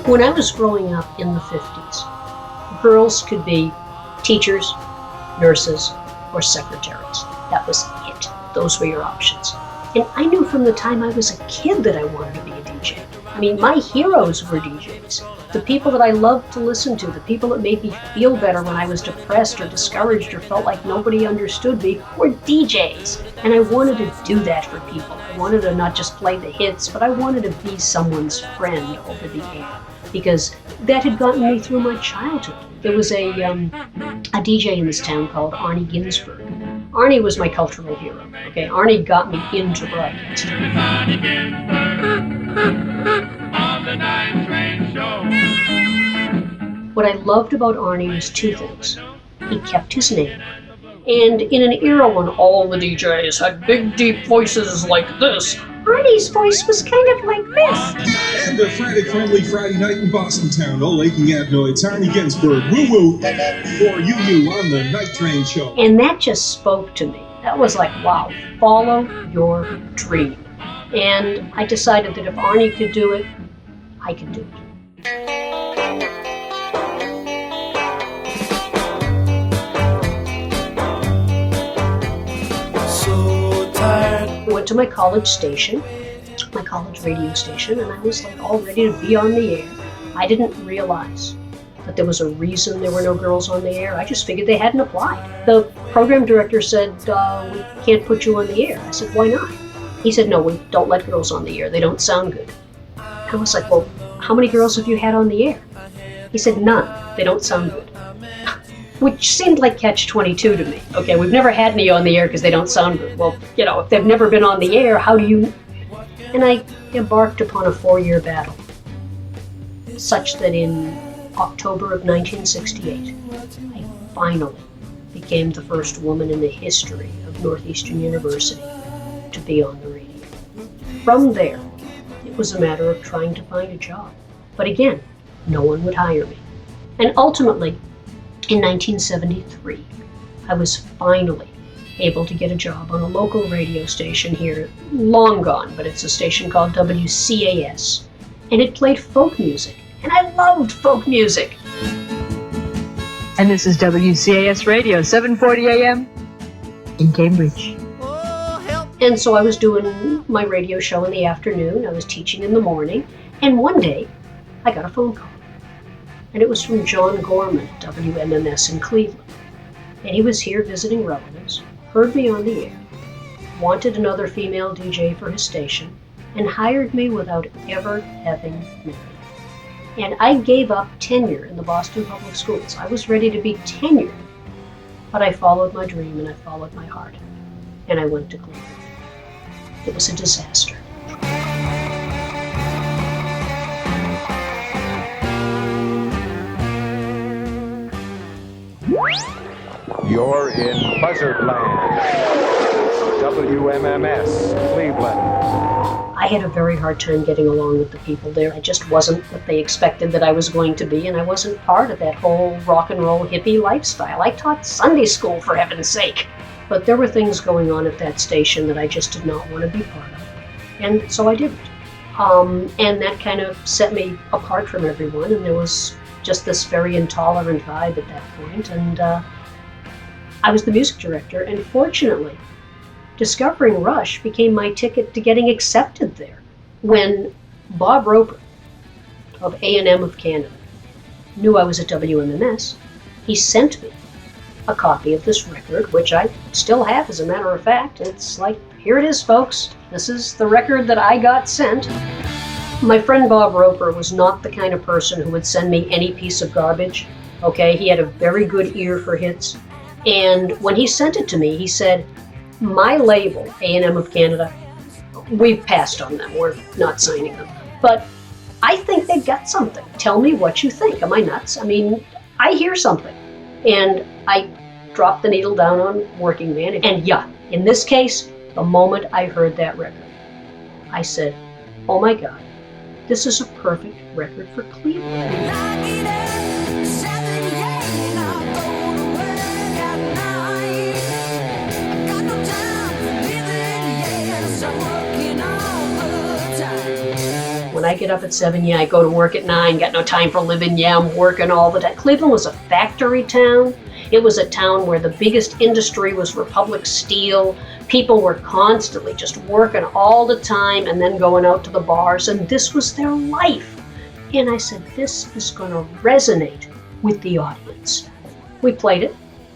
When I was growing up in the 50s, girls could be teachers, nurses, or secretaries. That was it. Those were your options. And I knew from the time I was a kid that I wanted to be a DJ. I mean, my heroes were DJs. The people that I loved to listen to, the people that made me feel better when I was depressed or discouraged or felt like nobody understood me, were DJs. And I wanted to do that for people. I wanted to not just play the hits, but I wanted to be someone's friend over the air, because that had gotten me through my childhood. There was a DJ in this town called Arnie Ginsberg. Arnie was my cultural hero. Okay, Arnie got me into broadcasting. Arnie Ginsberg on the Night Train Show. What I loved about Arnie was two things. He kept his name. And in an era when all the DJs had big, deep voices like this, Arnie's voice was kind of like this. And a frantic, friendly Friday night in Boston town, all aching adenoids, Arnie Ginsberg, woo-woo, for you on the Night Train Show. And that just spoke to me. That was like, wow, follow your dream. And I decided that if Arnie could do it, I could do it. I went to my college station, my college radio station, and I was like all ready to be on the air. I didn't realize that there was a reason there were no girls on the air. I just figured they hadn't applied. The program director said, we can't put you on the air. I said, why not? He said, no, we don't let girls on the air. They don't sound good. I was like, well, how many girls have you had on the air? He said, none. They don't sound good. Which seemed like catch-22 to me. Okay, we've never had any on the air because they don't sound good. Well, you know, if they've never been on the air, how do you... And I embarked upon a 4-year battle, such that in October of 1968, I finally became the first woman in the history of Northeastern University to be on the radio. From there, it was a matter of trying to find a job. But again, no one would hire me. And ultimately, in 1973, I was finally able to get a job on a local radio station here, long gone, but it's a station called WCAS, and it played folk music, and I loved folk music. And this is WCAS Radio, 740 AM in Cambridge. And so I was doing my radio show in the afternoon, I was teaching in the morning, and one day I got a phone call. And it was from John Gorman at WMMS in Cleveland. And he was here visiting relatives, heard me on the air, wanted another female DJ for his station, and hired me without ever having met me. And I gave up tenure in the Boston Public Schools. I was ready to be tenured, but I followed my dream and I followed my heart. And I went to Cleveland. It was a disaster. You're in Buzzard Land. WMMS, Cleveland. I had a very hard time getting along with the people there. I just wasn't what they expected that I was going to be, and I wasn't part of that whole rock and roll hippie lifestyle. I taught Sunday school, for heaven's sake. But there were things going on at that station that I just did not want to be part of. And so I didn't. And that kind of set me apart from everyone, and there was just this very intolerant vibe at that point. And I was the music director, and fortunately, discovering Rush became my ticket to getting accepted there. When Bob Roper of A&M of Canada knew I was at WMMS, he sent me a copy of this record, which I still have, as a matter of fact. It's like, here it is, folks. This is the record that I got sent. My friend Bob Roper was not the kind of person who would send me any piece of garbage. Okay, he had a very good ear for hits. And when he sent it to me, he said, my label, A&M of Canada, we've passed on them. We're not signing them. But I think they've got something. Tell me what you think. Am I nuts? I mean, I hear something. And I dropped the needle down on Working Man. And yeah, in this case, the moment I heard that record, I said, oh my God, this is a perfect record for Cleveland. When I get up at 7, yeah, I go to work at 9, got no time for living, yeah, I'm working all the time. Cleveland was a factory town. It was a town where the biggest industry was Republic Steel. People were constantly just working all the time and then going out to the bars, and this was their life. And I said, this is going to resonate with the audience. We played it.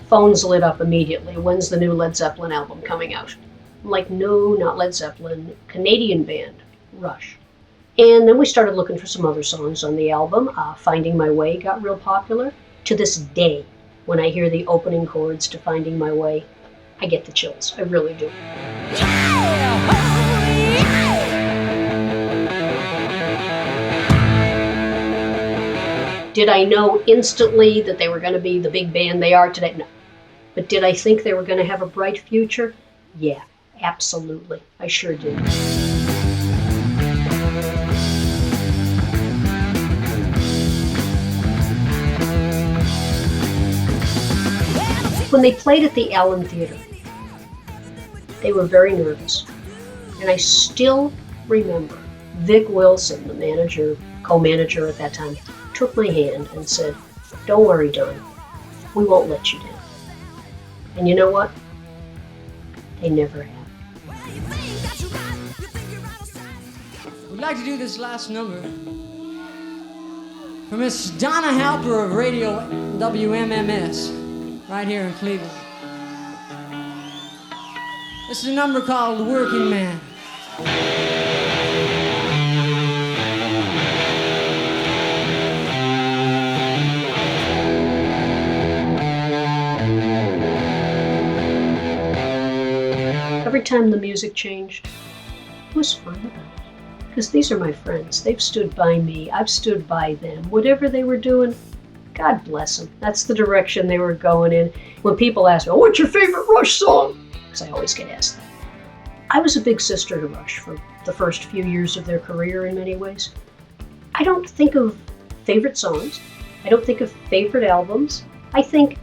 Phones lit up immediately. When's the new Led Zeppelin album coming out? I'm like, no, not Led Zeppelin. Canadian band, Rush. And then we started looking for some other songs on the album. Finding My Way got real popular. To this day, when I hear the opening chords to Finding My Way, I get the chills. I really do. Did I know instantly that they were going to be the big band they are today? No. But did I think they were going to have a bright future? Yeah, absolutely. I sure did. When they played at the Allen Theater, they were very nervous. And I still remember Vic Wilson, the manager, co-manager at that time, took my hand and said, don't worry, Don, we won't let you down. And you know what? They never have. We'd like to do this last number for Miss Donna Halper of Radio WMMS. Right here in Cleveland. This is a number called Working Man. Every time the music changed, it was fun about it. Because these are my friends. They've stood by me. I've stood by them. Whatever they were doing, God bless them. That's the direction they were going in. When people ask me, oh, what's your favorite Rush song? Because I always get asked that. I was a big sister to Rush for the first few years of their career in many ways. I don't think of favorite songs. I don't think of favorite albums. I think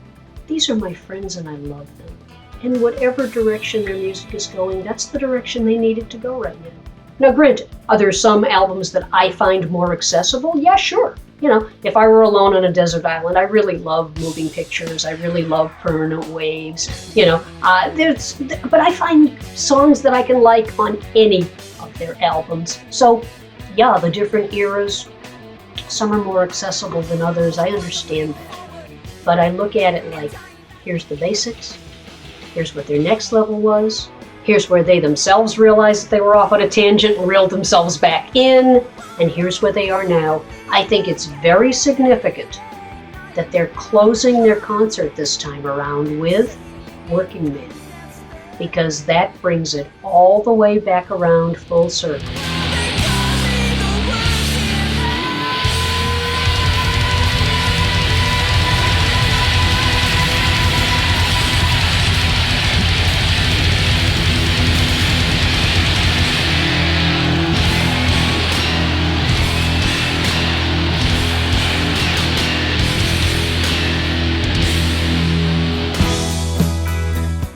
these are my friends and I love them. And whatever direction their music is going, that's the direction they needed to go right now. Now granted, are there some albums that I find more accessible? Yeah, sure. You know, if I were alone on a desert island, I really love Moving Pictures. I really love Permanent Waves. You know, but I find songs that I can like on any of their albums. So, yeah, the different eras, some are more accessible than others. I understand that. But I look at it like, here's the basics. Here's what their next level was. Here's where they themselves realized that they were off on a tangent and reeled themselves back in. And here's where they are now. I think it's very significant that they're closing their concert this time around with Working Man, because that brings it all the way back around full circle.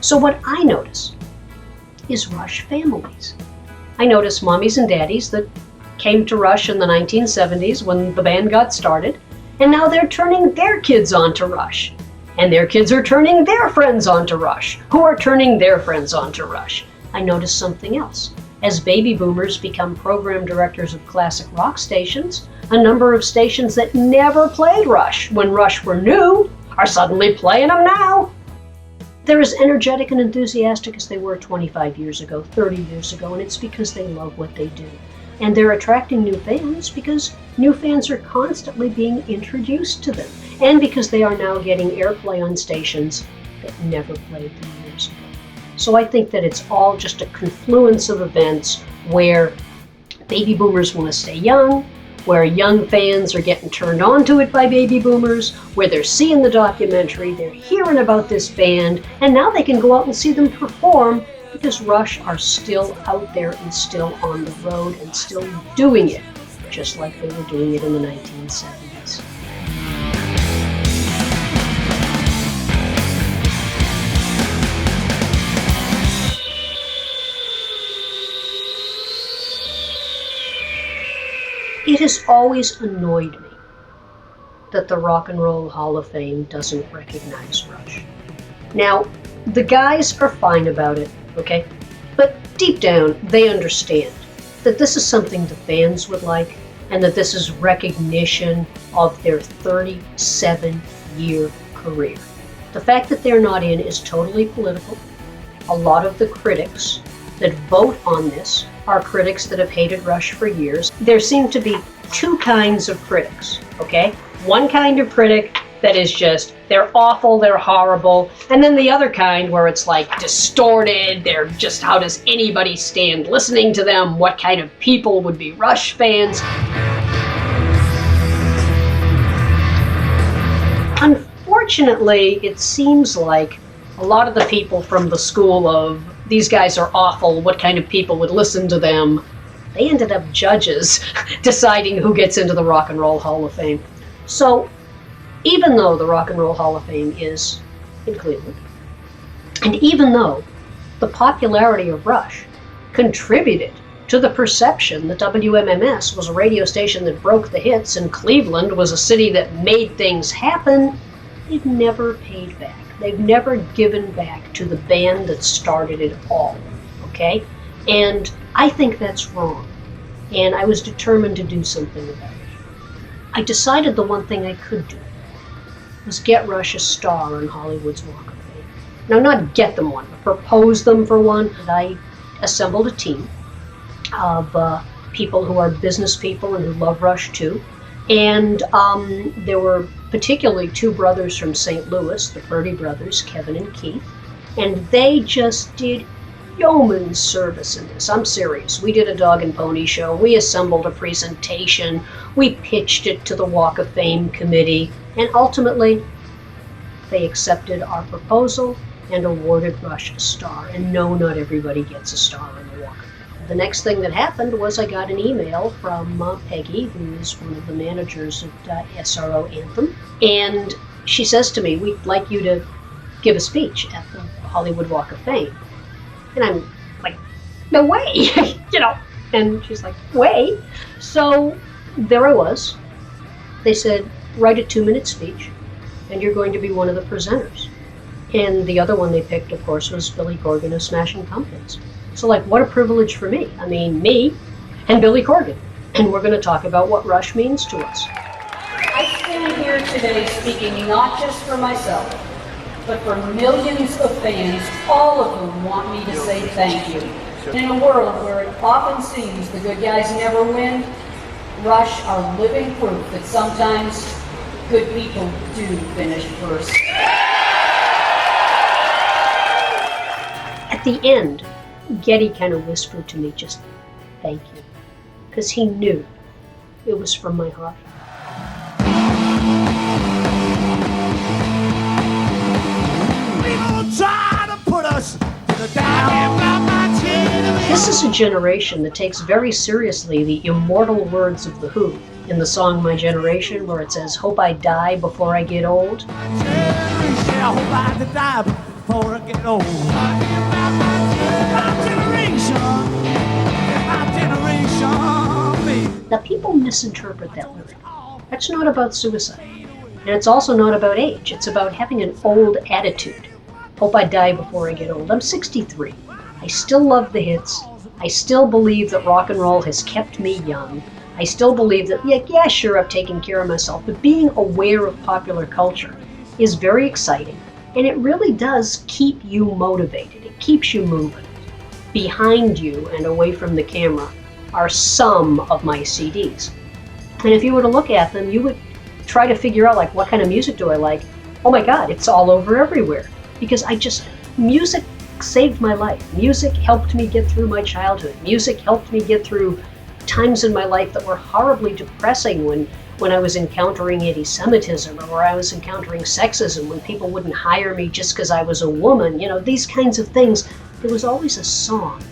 So what I notice is Rush families. I notice mommies and daddies that came to Rush in the 1970s when the band got started, and now they're turning their kids on to Rush. And their kids are turning their friends on to Rush, who are turning their friends on to Rush. I notice something else. As baby boomers become program directors of classic rock stations, a number of stations that never played Rush when Rush were new are suddenly playing them now. They're as energetic and enthusiastic as they were 25 years ago, 30 years ago, and it's because they love what they do. And they're attracting new fans because new fans are constantly being introduced to them, and because they are now getting airplay on stations that never played them years ago. So I think that it's all just a confluence of events where baby boomers want to stay young, where young fans are getting turned on to it by baby boomers, where they're seeing the documentary, they're hearing about this band, and now they can go out and see them perform because Rush are still out there and still on the road and still doing it, just like they were doing it in the 1970s. It has always annoyed me that the Rock and Roll Hall of Fame doesn't recognize Rush. Now, the guys are fine about it, okay? But deep down, they understand that this is something the fans would like, and that this is recognition of their 37-year career. The fact that they're not in is totally political. A lot of the critics that vote on this are critics that have hated Rush for years. There seem to be two kinds of critics, okay? One kind of critic that is just, they're awful, they're horrible, and then the other kind where it's like distorted, they're just, how does anybody stand listening to them? What kind of people would be Rush fans? Unfortunately, it seems like a lot of the people from the school of, these guys are awful, what kind of people would listen to them, they ended up judges deciding who gets into the Rock and Roll Hall of Fame. So, even though the Rock and Roll Hall of Fame is in Cleveland, and even though the popularity of Rush contributed to the perception that WMMS was a radio station that broke the hits and Cleveland was a city that made things happen, they've never paid back. They've never given back to the band that started it all, okay? And I think that's wrong. And I was determined to do something about it. I decided the one thing I could do was get Rush a star on Hollywood's Walk of Fame. Now, not get them one, but propose them for one. I assembled a team of people who are business people and who love Rush too. And there were particularly two brothers from St. Louis, the Purdy brothers, Kevin and Keith, and they just did yeoman's service in this. I'm serious. We did a dog and pony show. We assembled a presentation. We pitched it to the Walk of Fame committee, and ultimately they accepted our proposal and awarded Rush a star. And no, not everybody gets a star on the Walk of Fame. The next thing that happened was I got an email from Peggy, who is one of the managers at SRO Anthem, and she says to me, we'd like you to give a speech at the Hollywood Walk of Fame. And I'm like, no way, you know. And she's like, way? So there I was. They said, write a 2-minute speech, and you're going to be one of the presenters. And the other one they picked, of course, was Billy Corgan of Smashing Pumpkins. So, like, what a privilege for me. I mean, me and Billy Corgan. And we're going to talk about what Rush means to us. I stand here today speaking not just for myself, but for millions of fans, all of whom want me to say thank you. In a world where it often seems the good guys never win, Rush are living proof that sometimes good people do finish first. At the end, Geddy kind of whispered to me, just thank you, because he knew it was from my heart. This is a generation that takes very seriously the immortal words of The Who in the song My Generation, where it says, hope I die before I get old. Now, people misinterpret that lyric. That's not about suicide. And it's also not about age. It's about having an old attitude. Hope I die before I get old. I'm 63. I still love the hits. I still believe that rock and roll has kept me young. I still believe that, yeah, sure, I've taken care of myself, but being aware of popular culture is very exciting. And it really does keep you motivated. It keeps you moving. Behind you and away from the camera are some of my CDs. And if you were to look at them, you would try to figure out, like, what kind of music do I like? Oh my God, it's all over everywhere. Because music saved my life. Music helped me get through my childhood. Music helped me get through times in my life that were horribly depressing when I was encountering anti-Semitism or I was encountering sexism, when people wouldn't hire me just because I was a woman, you know, these kinds of things. There was always a song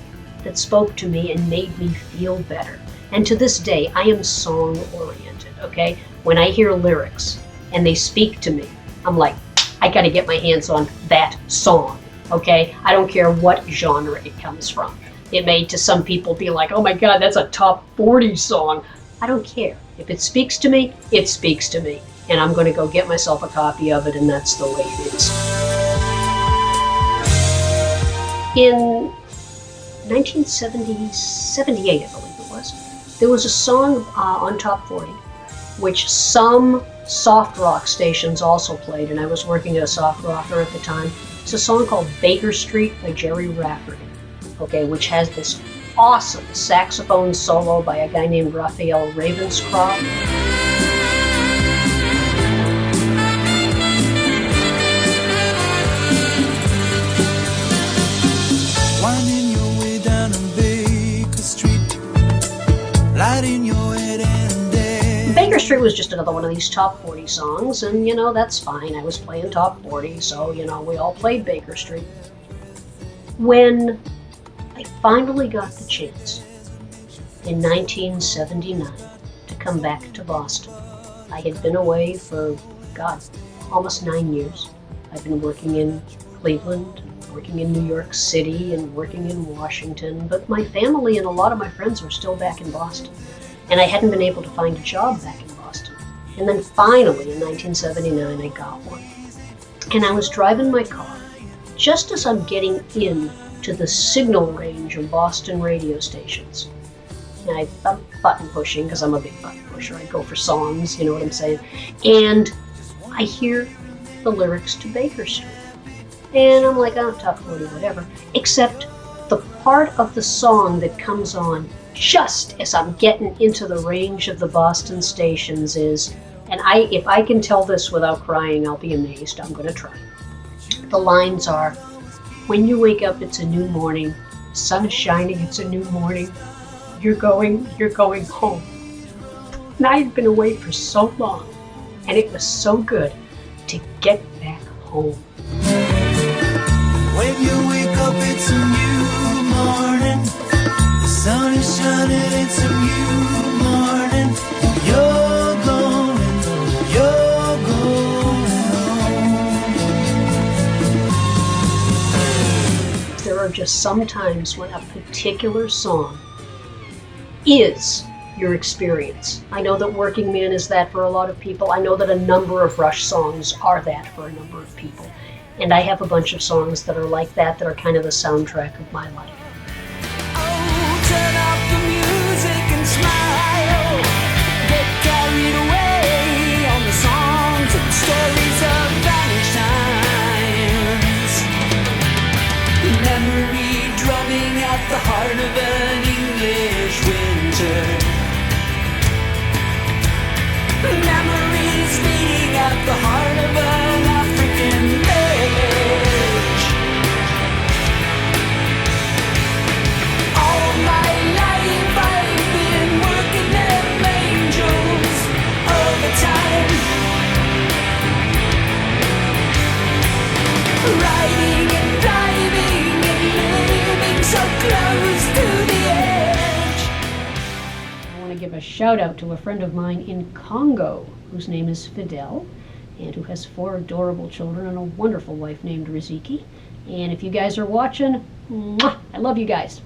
that spoke to me and made me feel better. And to this day, I am song-oriented, okay? When I hear lyrics and they speak to me, I'm like, I gotta get my hands on that song, okay? I don't care what genre it comes from. It may to some people be like, oh my God, that's a top 40 song. I don't care. If it speaks to me, it speaks to me. And I'm gonna go get myself a copy of it, and that's the way it is. In 1978, I believe it was, there was a song on Top 40, which some soft rock stations also played, and I was working at a soft rocker at the time. It's a song called Baker Street by Jerry Rafferty, okay, which has this awesome saxophone solo by a guy named Raphael Ravenscroft. Winding your way down on Baker Street, lighting your head and day. Baker Street was just another one of these top 40 songs, and you know, that's fine. I was playing top 40, so you know, we all played Baker Street. When I finally got the chance in 1979 to come back to Boston, I had been away for, God, almost 9 years. I've been working in Cleveland, working in New York City, and working in Washington, but my family and a lot of my friends were still back in Boston, and I hadn't been able to find a job back in Boston. And then finally, in 1979, I got one. And I was driving my car just as I'm getting in to the signal range of Boston radio stations. And I'm button pushing, because I'm a big button pusher. I go for songs, you know what I'm saying? And I hear the lyrics to Baker Street. And I'm like, oh, top 40, whatever. Except the part of the song that comes on just as I'm getting into the range of the Boston stations is, and if I can tell this without crying, I'll be amazed. I'm going to try. The lines are, when you wake up, it's a new morning. The sun is shining, it's a new morning. You're going home. And I had been away for so long, and it was so good to get back home. When you wake up, it's a new morning. The sun is shining, it's a new morning. You're going home. There are just some times when a particular song is your experience. I know that Working Man is that for a lot of people. I know that a number of Rush songs are that for a number of people. And I have a bunch of songs that are like that are kind of the soundtrack of my life. Oh, turn off the music and smile. Get carried away on the songs and stories of vanished times. Memory drumming at the heart of an English winter. Memories beating at the heart of an African village. All my life I've been working them angels overtime, riding and driving and living so close to the edge. I want to give a shout out to a friend of mine in Congo whose name is Fidel, and who has 4 adorable children and a wonderful wife named Riziki. And if you guys are watching, mwah, I love you guys.